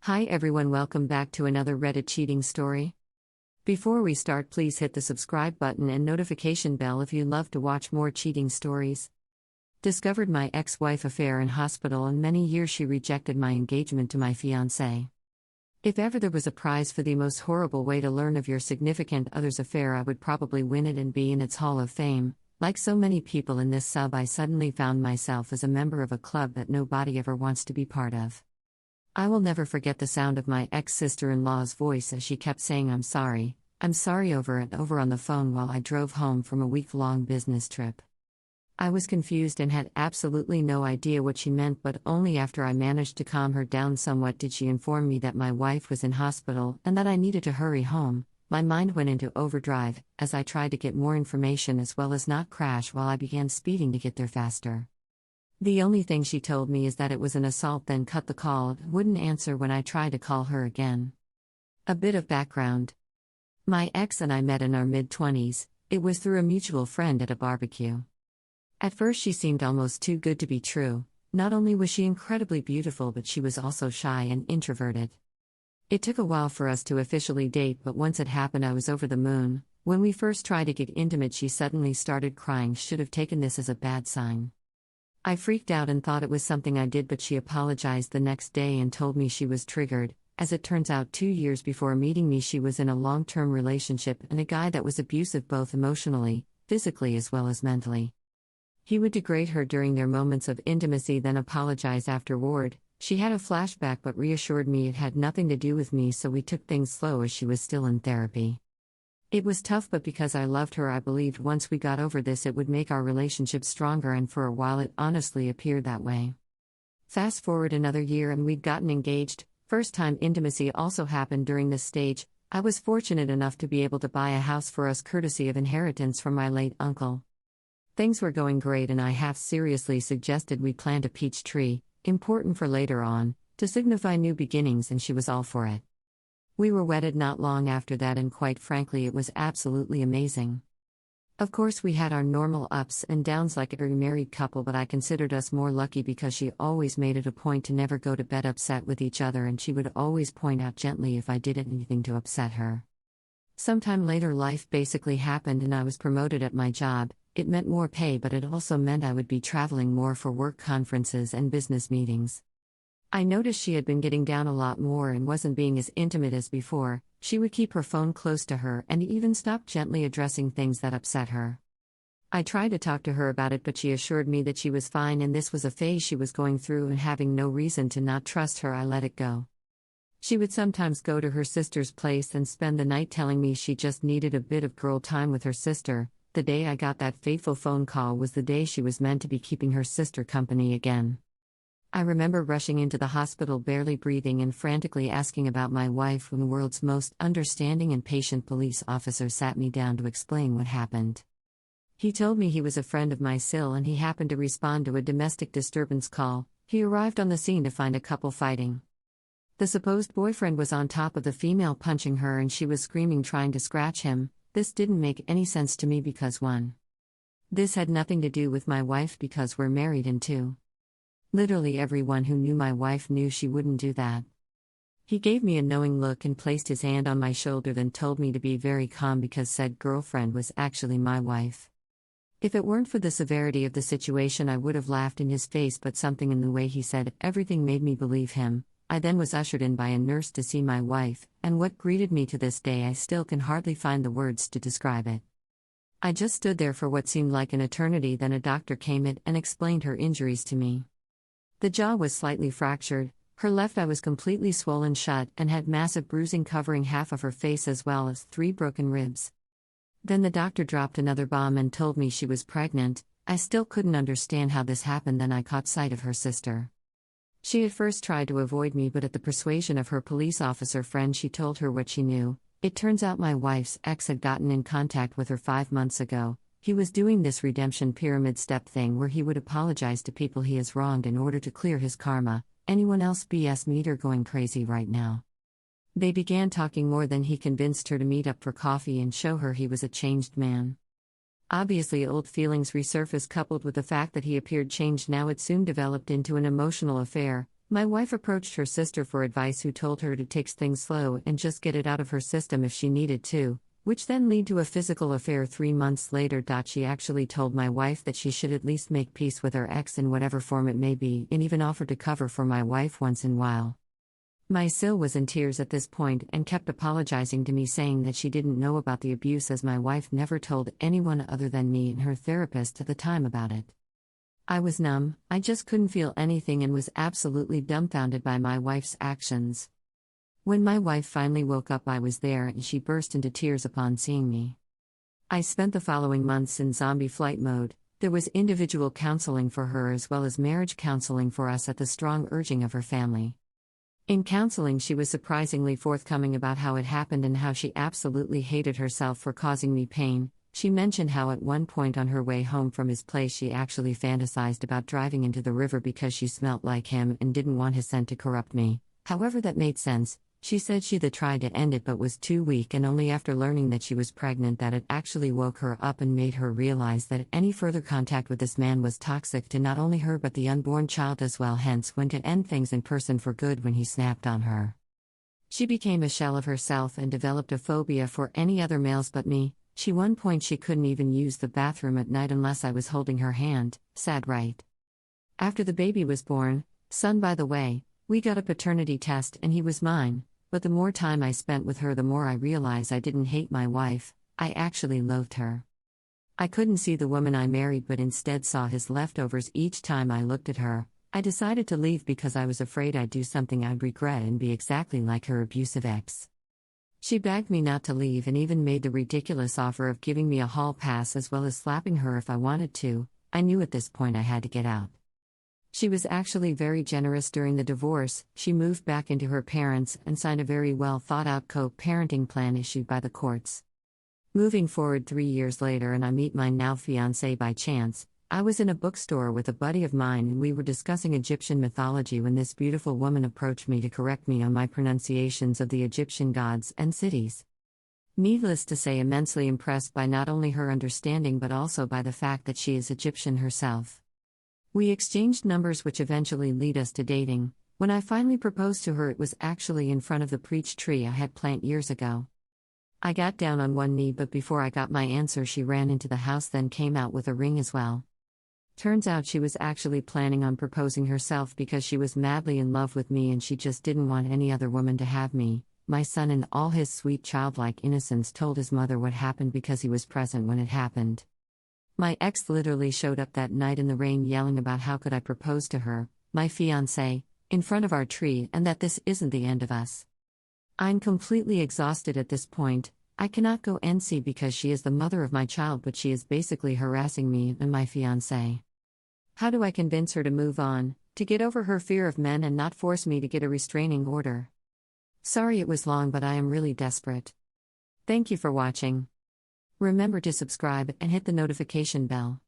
Hi everyone, welcome back to another Reddit cheating story. Before we start, please hit the subscribe button and notification bell if you love to watch more cheating stories. Discovered my ex-wife affair in hospital, and many years she rejected my engagement to my fiancé. If ever there was a prize for the most horrible way to learn of your significant other's affair, I would probably win it and be in its Hall of Fame. Like so many people in this sub, I suddenly found myself as a member of a club that nobody ever wants to be part of. I will never forget the sound of my ex-sister-in-law's voice as she kept saying I'm sorry over and over on the phone while I drove home from a week-long business trip. I was confused and had absolutely no idea what she meant, but only after I managed to calm her down somewhat did she inform me that my wife was in hospital and that I needed to hurry home. My mind went into overdrive as I tried to get more information as well as not crash while I began speeding to get there faster. The only thing she told me is that it was an assault, then cut the call and wouldn't answer when I tried to call her again. A bit of background. My ex and I met in our mid-20s. It was through a mutual friend at a barbecue. At first she seemed almost too good to be true. Not only was she incredibly beautiful, but she was also shy and introverted. It took a while for us to officially date, but once it happened I was over the moon. When we first tried to get intimate, she suddenly started crying. Should have taken this as a bad sign. I freaked out and thought it was something I did, but she apologized the next day and told me she was triggered. As it turns out, 2 years before meeting me, she was in a long-term relationship and a guy that was abusive both emotionally, physically as well as mentally. He would degrade her during their moments of intimacy, then apologize afterward. She had a flashback but reassured me it had nothing to do with me, so we took things slow as she was still in therapy. It was tough, but because I loved her, I believed once we got over this it would make our relationship stronger, and for a while it honestly appeared that way. Fast forward another year and we'd gotten engaged. First time intimacy also happened during this stage. I was fortunate enough to be able to buy a house for us courtesy of inheritance from my late uncle. Things were going great and I half seriously suggested we plant a peach tree, important for later on, to signify new beginnings, and she was all for it. We were wedded not long after that, and quite frankly it was absolutely amazing. Of course we had our normal ups and downs like every married couple, but I considered us more lucky because she always made it a point to never go to bed upset with each other, and she would always point out gently if I did anything to upset her. Sometime later life basically happened and I was promoted at my job. It meant more pay, but it also meant I would be traveling more for work conferences and business meetings. I noticed she had been getting down a lot more and wasn't being as intimate as before. She would keep her phone close to her and even stop gently addressing things that upset her. I tried to talk to her about it, but she assured me that she was fine and this was a phase she was going through, and having no reason to not trust her, I let it go. She would sometimes go to her sister's place and spend the night, telling me she just needed a bit of girl time with her sister. The day I got that fateful phone call was the day she was meant to be keeping her sister company again. I remember rushing into the hospital barely breathing and frantically asking about my wife when the world's most understanding and patient police officer sat me down to explain what happened. He told me he was a friend of my SIL and he happened to respond to a domestic disturbance call. He arrived on the scene to find a couple fighting. The supposed boyfriend was on top of the female punching her and she was screaming trying to scratch him. This didn't make any sense to me because 1. This had nothing to do with my wife because we're married, and 2. Literally everyone who knew my wife knew she wouldn't do that. He gave me a knowing look and placed his hand on my shoulder, then told me to be very calm because said girlfriend was actually my wife. If it weren't for the severity of the situation I would have laughed in his face, but something in the way he said everything made me believe him. I then was ushered in by a nurse to see my wife, and what greeted me to this day I still can hardly find the words to describe it. I just stood there for what seemed like an eternity, then a doctor came in and explained her injuries to me. The jaw was slightly fractured, her left eye was completely swollen shut and had massive bruising covering half of her face as well as 3 broken ribs. Then the doctor dropped another bomb and told me she was pregnant. I still couldn't understand how this happened. Then I caught sight of her sister. She at first tried to avoid me, but at the persuasion of her police officer friend she told her what she knew. It turns out my wife's ex had gotten in contact with her 5 months ago. He was doing this redemption pyramid step thing where he would apologize to people he has wronged in order to clear his karma. Anyone else BS meter going crazy right now. They began talking more, then he convinced her to meet up for coffee and show her he was a changed man. Obviously old feelings resurfaced, coupled with the fact that he appeared changed now. It soon developed into an emotional affair. My wife approached her sister for advice, who told her to take things slow and just get it out of her system if she needed to, which then led to a physical affair 3 months later. She actually told my wife that she should at least make peace with her ex in whatever form it may be, and even offered to cover for my wife once in a while. My sil was in tears at this point and kept apologizing to me, saying that she didn't know about the abuse as my wife never told anyone other than me and her therapist at the time about it. I was numb, I just couldn't feel anything and was absolutely dumbfounded by my wife's actions. When my wife finally woke up, I was there and she burst into tears upon seeing me. I spent the following months in zombie flight mode. There was individual counseling for her as well as marriage counseling for us at the strong urging of her family. In counseling, she was surprisingly forthcoming about how it happened and how she absolutely hated herself for causing me pain. She mentioned how at one point on her way home from his place she actually fantasized about driving into the river because she smelt like him and didn't want his scent to corrupt me. However, that made sense. She said she tried to end it but was too weak, and only after learning that she was pregnant that it actually woke her up and made her realize that any further contact with this man was toxic to not only her but the unborn child as well, hence went to end things in person for good when he snapped on her. She became a shell of herself and developed a phobia for any other males but me. One point she couldn't even use the bathroom at night unless I was holding her hand. Sad, right? After the baby was born, son by the way, we got a paternity test and he was mine. But the more time I spent with her, the more I realized I didn't hate my wife, I actually loathed her. I couldn't see the woman I married but instead saw his leftovers each time I looked at her. I decided to leave because I was afraid I'd do something I'd regret and be exactly like her abusive ex. She begged me not to leave and even made the ridiculous offer of giving me a hall pass as well as slapping her if I wanted to. I knew at this point I had to get out. She was actually very generous during the divorce. She moved back into her parents and signed a very well thought out co-parenting plan issued by the courts. Moving forward 3 years later, and I meet my now fiancé by chance. I was in a bookstore with a buddy of mine and we were discussing Egyptian mythology when this beautiful woman approached me to correct me on my pronunciations of the Egyptian gods and cities. Needless to say, immensely impressed by not only her understanding but also by the fact that she is Egyptian herself. We exchanged numbers, which eventually lead us to dating. When I finally proposed to her, it was actually in front of the peach tree I had planted years ago. I got down on one knee, but before I got my answer she ran into the house, then came out with a ring as well. Turns out she was actually planning on proposing herself because she was madly in love with me and she just didn't want any other woman to have me. My son, in all his sweet childlike innocence, told his mother what happened because he was present when it happened. My ex literally showed up that night in the rain yelling about how could I propose to her, my fiancé, in front of our tree, and that this isn't the end of us. I'm completely exhausted at this point. I cannot go and see because she is the mother of my child, but she is basically harassing me and my fiancé. How do I convince her to move on, to get over her fear of men and not force me to get a restraining order? Sorry it was long, but I am really desperate. Thank you for watching. Remember to subscribe and hit the notification bell.